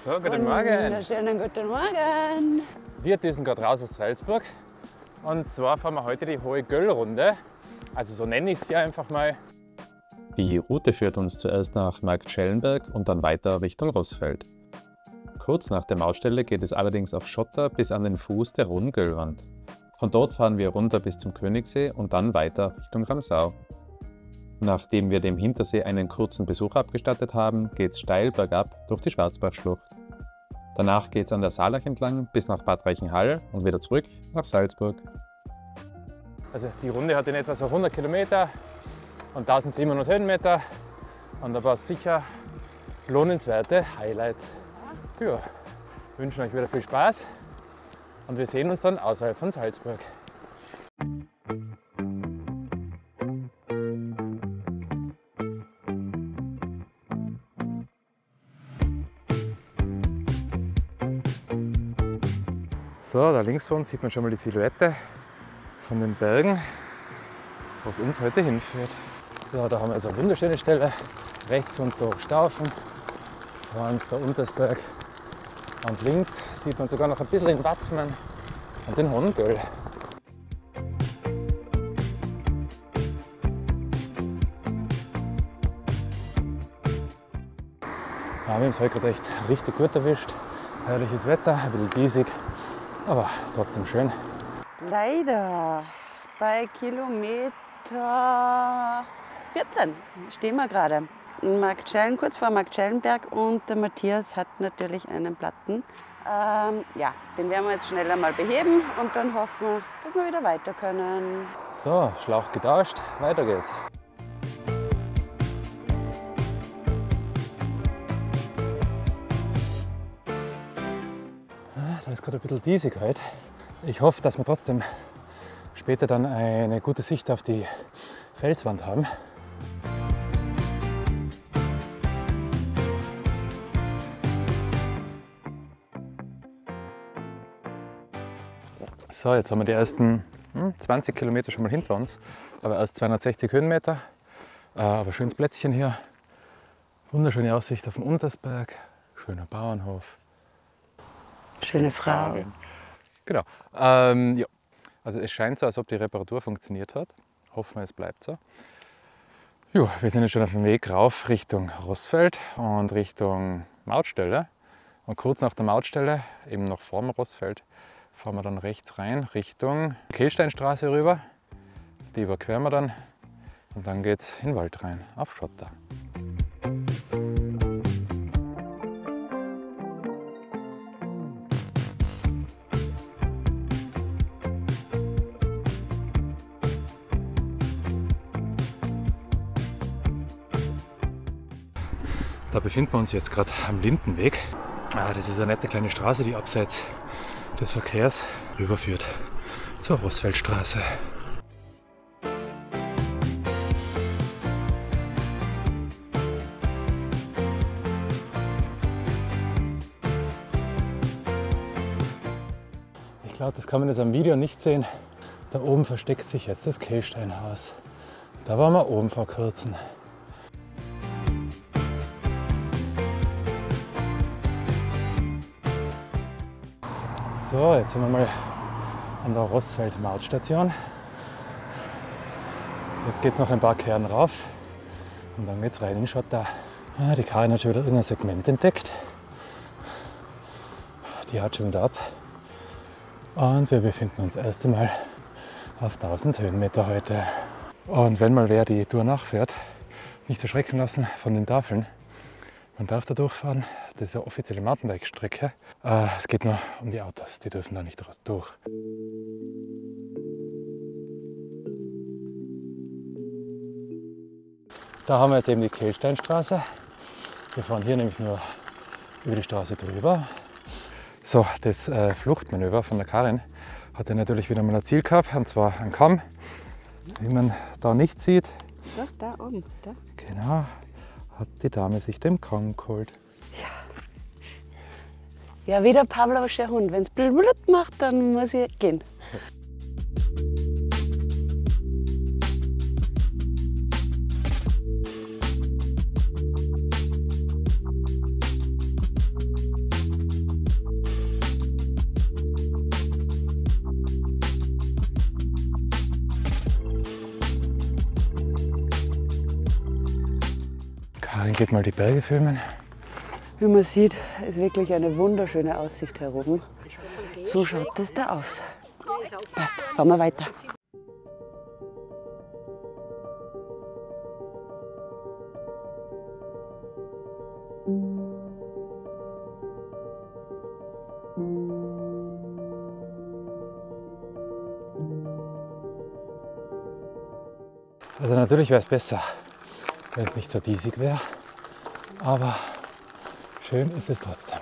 So, guten Morgen. Wunderschönen guten Morgen. Wir düsen gerade raus aus Salzburg. Und zwar fahren wir heute die Hohe Göll-Runde. Also so nenne ich sie einfach mal. Die Route führt uns zuerst nach Marktschellenberg und dann weiter Richtung Rossfeld. Kurz nach der Mautstelle geht es allerdings auf Schotter bis an den Fuß der Roten Göllwand. Von dort fahren wir runter bis zum Königssee und dann weiter Richtung Ramsau. Nachdem wir dem Hintersee einen kurzen Besuch abgestattet haben, geht es steil bergab durch die Schwarzbachschlucht. Danach geht es an der Saalach entlang bis nach Bad Reichenhall und wieder zurück nach Salzburg. Also die Runde hat in etwa so 100 Kilometer und 1700 Höhenmeter und ein paar sicher lohnenswerte Highlights. Ja, wünschen euch wieder viel Spaß und wir sehen uns dann außerhalb von Salzburg. So, da links von uns sieht man schon mal die Silhouette von den Bergen, wo es uns heute hinführt. So, da haben wir also eine wunderschöne Stelle. Rechts von uns der Hochstaufen, vor uns der Untersberg und links sieht man sogar noch ein bisschen den Watzmann und den Hohen Göll. Ja, wir haben es heute gerade echt richtig gut erwischt. Herrliches Wetter, ein bisschen diesig, aber trotzdem schön. Leider bei Kilometer 14 stehen wir gerade. In Marktschellen, kurz vor Marktschellenberg, und der Matthias hat natürlich einen Platten. Ja, den werden wir jetzt schneller mal beheben und dann hoffen wir, dass wir wieder weiter können. So, Schlauch getauscht, weiter geht's. Da ist gerade ein bisschen diesig heute. Ich hoffe, dass wir trotzdem später dann eine gute Sicht auf die Felswand haben. So, jetzt haben wir die ersten 20 Kilometer schon mal hinter uns, aber erst 260 Höhenmeter. Aber schönes Plätzchen hier, wunderschöne Aussicht auf den Untersberg, schöner Bauernhof. Schöne Frau. Genau. Ja. Also es scheint so, als ob die Reparatur funktioniert hat. Hoffen wir, es bleibt so. Jo, wir sind jetzt schon auf dem Weg rauf Richtung Rossfeld und Richtung Mautstelle. Und kurz nach der Mautstelle, eben noch vorm Rossfeld, fahren wir dann rechts rein Richtung Kehlsteinstraße rüber. Die überqueren wir dann und dann geht es in den Wald rein, auf Schotter. Da befinden wir uns jetzt gerade am Lindenweg. Das ist eine nette kleine Straße, die abseits des Verkehrs rüberführt zur Rossfeldstraße. Ich glaube, das kann man jetzt am Video nicht sehen. Da oben versteckt sich jetzt das Kehlsteinhaus. Da waren wir oben vor kurzem. So, jetzt sind wir mal an der Rossfeld-Mautstation. Jetzt geht es noch ein paar Kehren rauf und dann geht es rein in Schotter. Ah, die Karin hat schon wieder irgendein Segment entdeckt. Die hat schon wieder ab. Und wir befinden uns erst einmal auf 1000 Höhenmeter heute. Und wenn mal wer die Tour nachfährt, nicht erschrecken lassen von den Tafeln. Man darf da durchfahren, das ist eine offizielle Mountainbike-Strecke. Es geht nur um die Autos, die dürfen da nicht durch. Da haben wir jetzt eben die Kehlsteinstraße. Wir fahren hier nämlich nur über die Straße drüber. So, das Fluchtmanöver von der Karin hatte natürlich wieder mal ein Ziel gehabt, und zwar ein Kamm, wie man da nicht sieht. Doch, da oben. Da. Genau. Hat die Dame sich den Kamm geholt. Ja, wie der Pavlovscher Hund. Wenn es blub macht, dann muss ich gehen. geht mal die Berge filmen. Wie man sieht, ist wirklich eine wunderschöne Aussicht hier oben. So schaut es da aus. Passt, fahren wir weiter. Also natürlich wäre es besser, wenn es nicht so diesig wäre, aber schön ist es trotzdem.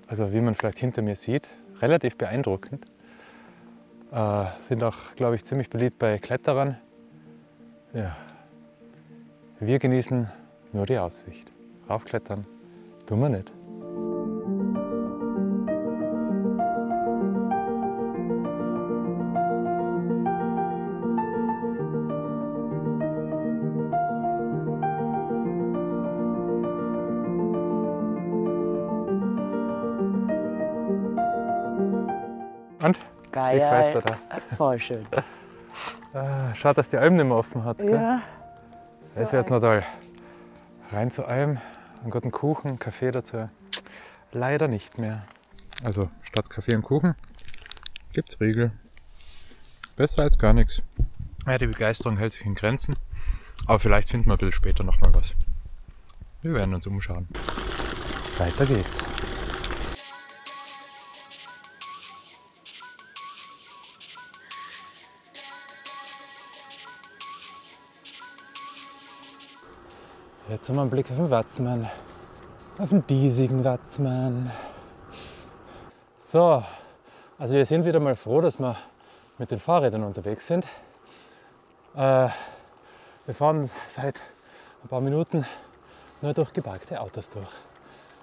Also wie man vielleicht hinter mir sieht, relativ beeindruckend. Sind auch, glaube ich, ziemlich beliebt bei Kletterern. Ja. Wir genießen nur die Aussicht. Raufklettern tun wir nicht. Und? Geil. Wie gefällt's dir da? Voll schön. Schade, dass die Alm nicht mehr offen hat. Gell? Ja. Das wäre jetzt noch toll. Rein zur Alm, einen guten Kuchen, Kaffee dazu. Leider nicht mehr. Also statt Kaffee und Kuchen gibt's Riegel. Besser als gar nichts. Ja, die Begeisterung hält sich in Grenzen. Aber vielleicht finden wir ein bisschen später noch mal was. Wir werden uns umschauen. Weiter geht's. Jetzt haben wir einen Blick auf den Watzmann. Auf den diesigen Watzmann. So, also wir sind wieder mal froh, dass wir mit den Fahrrädern unterwegs sind. Wir fahren seit ein paar Minuten nur durch geparkte Autos durch.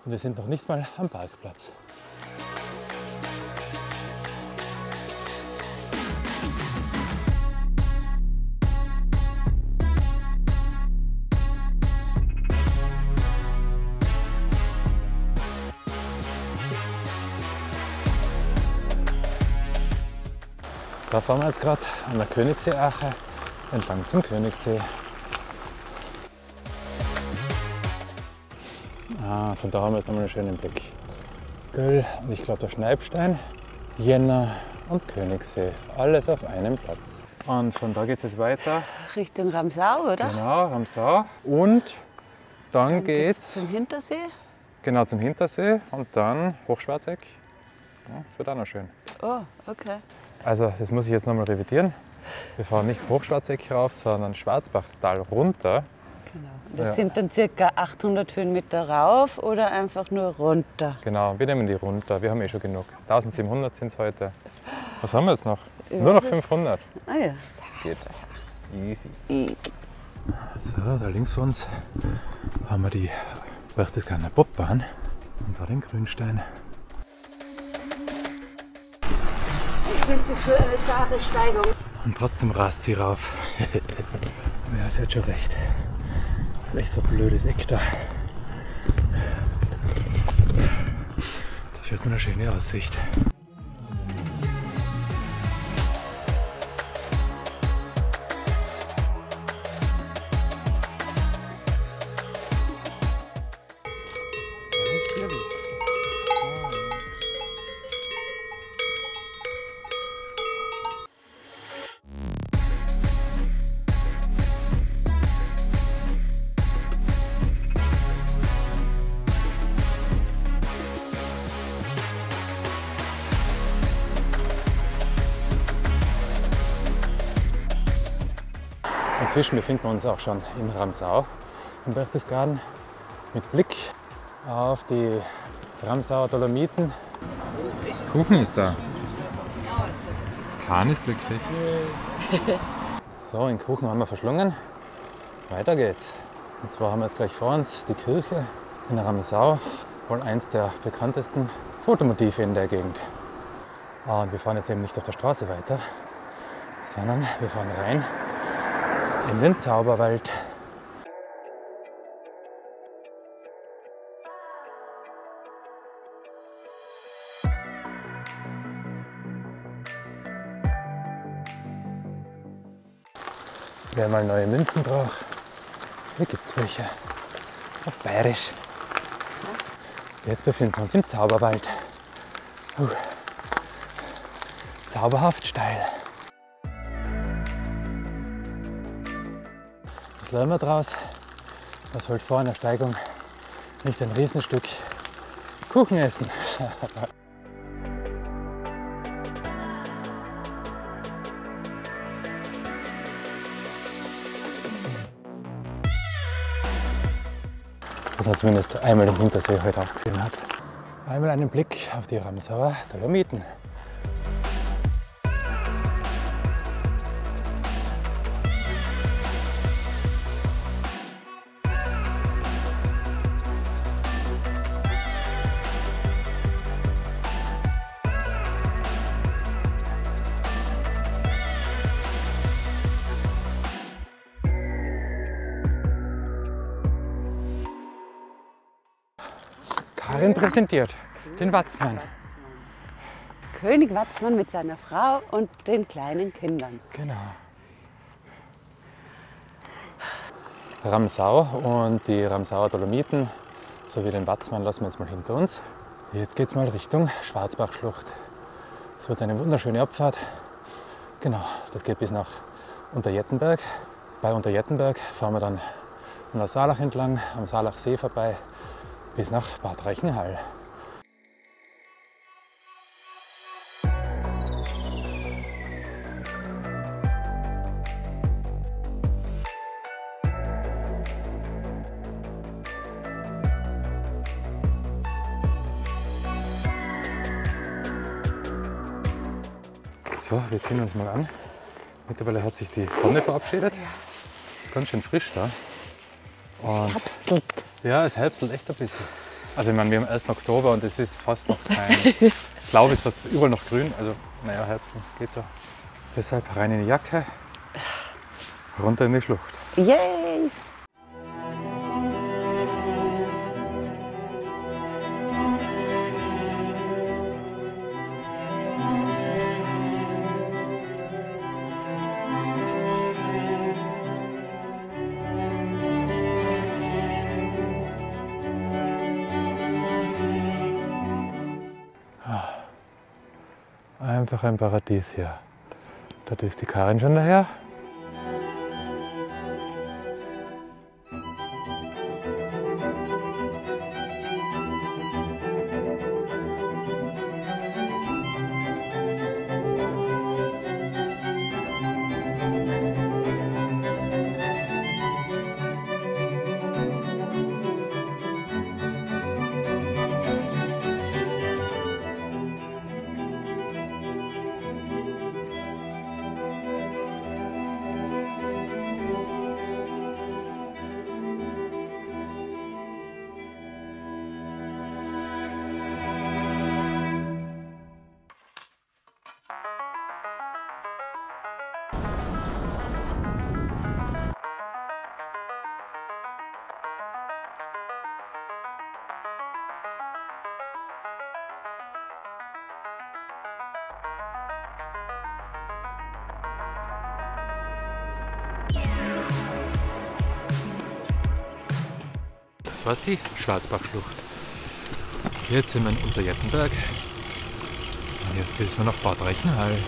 Und wir sind noch nicht mal am Parkplatz. Da fahren wir jetzt gerade an der Königseeache entlang zum Königssee. Von da haben wir jetzt nochmal einen schönen Blick. Göll und ich glaube der Schneibstein, Jänner und Königssee. Alles auf einem Platz. Und von da geht es jetzt weiter. Richtung Ramsau, oder? Genau, Ramsau. Und dann geht's zum Hintersee. Genau, zum Hintersee und dann Hochschwarzeck. Ja, das wird auch noch schön. Oh, okay. Also das muss ich jetzt nochmal revidieren. Wir fahren nicht Hochschwarzeck rauf, sondern Schwarzbachtal runter. Genau. Das sind dann ca. 800 Höhenmeter rauf oder einfach nur runter? Genau, wir nehmen die runter. Wir haben eh schon genug. 1700 sind es heute. Was haben wir jetzt noch? Nur noch 500. Ah ja. Das geht. Easy. Easy. So, da links von uns haben wir die Berchtesgadener Bobbahn und da den Grünstein. Ich finde das schon eine zahre Steigung. Und trotzdem rast sie rauf. Ja, sie hat schon recht. Das ist echt so ein blödes Eck da. Da führt man eine schöne Aussicht. Inzwischen befinden wir uns auch schon in Ramsau, im Berchtesgaden, mit Blick auf die Ramsauer Dolomiten. Kuchen ist da. Kahn ist glücklich. So, den Kuchen haben wir verschlungen. Weiter geht's. Und zwar haben wir jetzt gleich vor uns die Kirche in Ramsau, wohl eins der bekanntesten Fotomotive in der Gegend. Und wir fahren jetzt eben nicht auf der Straße weiter, sondern wir fahren rein in den Zauberwald. Wer mal neue Münzen braucht, hier gibt es welche. Auf Bayerisch. Jetzt befinden wir uns im Zauberwald. Zauberhaft steil. Was lernen wir draus? Man sollte vor einer Steigung nicht ein Riesenstück Kuchen essen. Was man zumindest einmal den Hintersee heute auch gesehen hat. Einmal einen Blick auf die Ramsauer Dolomiten. Karin präsentiert den Watzmann. König Watzmann mit seiner Frau und den kleinen Kindern. Genau. Ramsau und die Ramsauer Dolomiten sowie den Watzmann lassen wir jetzt mal hinter uns. Jetzt geht es mal Richtung Schwarzbachschlucht. Es wird eine wunderschöne Abfahrt. Genau, das geht bis nach Unterjettenberg. Bei Unterjettenberg fahren wir dann an der Saalach entlang, am Saalachsee vorbei, bis nach Bad Reichenhall. So, wir ziehen uns mal an. Mittlerweile hat sich die Sonne verabschiedet. Ganz schön frisch da. Es herbstelt. Ja, es herbstelt echt ein bisschen. Also ich meine, wir haben 1. Oktober und es ist fast noch kein... Das Laub ist fast überall noch grün, also naja, herbstlich geht so. Deshalb rein in die Jacke, runter in die Schlucht. Yay! Einfach ein Paradies hier. Da ist die Karin schon daher. Das war die Schwarzbachschlucht. Jetzt sind wir in Unterjettenberg und jetzt ist man nach Bad Reichenhall.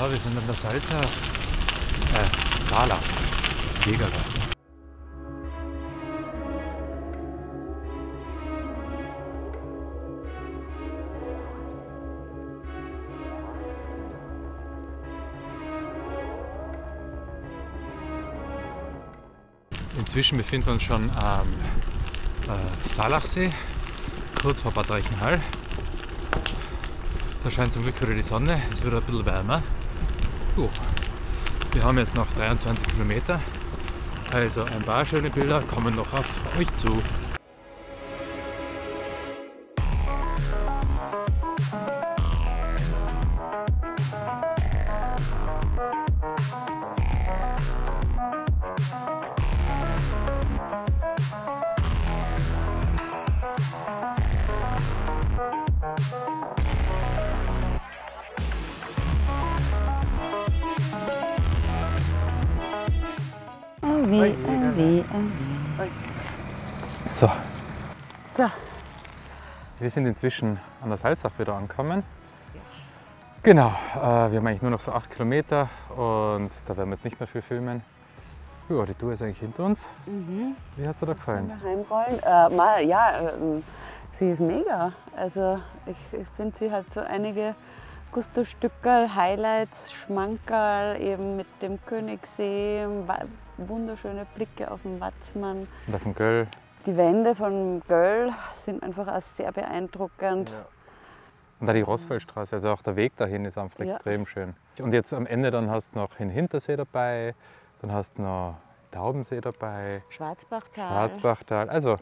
So, wir sind an der Saalach, Jägerle. Inzwischen befinden wir uns schon am Saalachsee, kurz vor Bad Reichenhall. Da scheint zum Glück wieder die Sonne, es wird ein bisschen wärmer. Wir haben jetzt noch 23 Kilometer, also ein paar schöne Bilder kommen noch auf euch zu. So. Wir sind inzwischen an der Salzach wieder angekommen. Genau, wir haben eigentlich nur noch so 8 Kilometer und da werden wir jetzt nicht mehr viel filmen. Ja, die Tour ist eigentlich hinter uns. Wie hat es dir da gefallen? Heimrollen. Sie ist mega. Also ich finde, sie hat so einige Gusto-Stückerl, Highlights, Schmankerl, eben mit dem Königssee, wunderschöne Blicke auf den Watzmann. Und auf dem Göll. Die Wände von Göll sind einfach auch sehr beeindruckend. Ja. Und auch die Rossfeldstraße, also auch der Weg dahin ist einfach extrem schön. Und jetzt am Ende dann hast du noch den Hintersee dabei, dann hast du noch Taubensee dabei, Schwarzbachtal. Also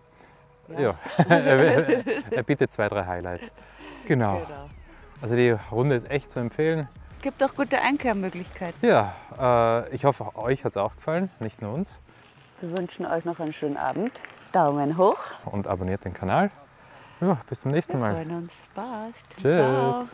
ja, er bietet 2, 3 Highlights. Genau. Also die Runde ist echt zu empfehlen. Gibt auch gute Einkehrmöglichkeiten. Ja, ich hoffe, euch hat es auch gefallen, nicht nur uns. Wir wünschen euch noch einen schönen Abend. Daumen hoch. Und abonniert den Kanal. Ja, bis zum nächsten Mal. Wir freuen uns. Passt. Tschüss. Ciao.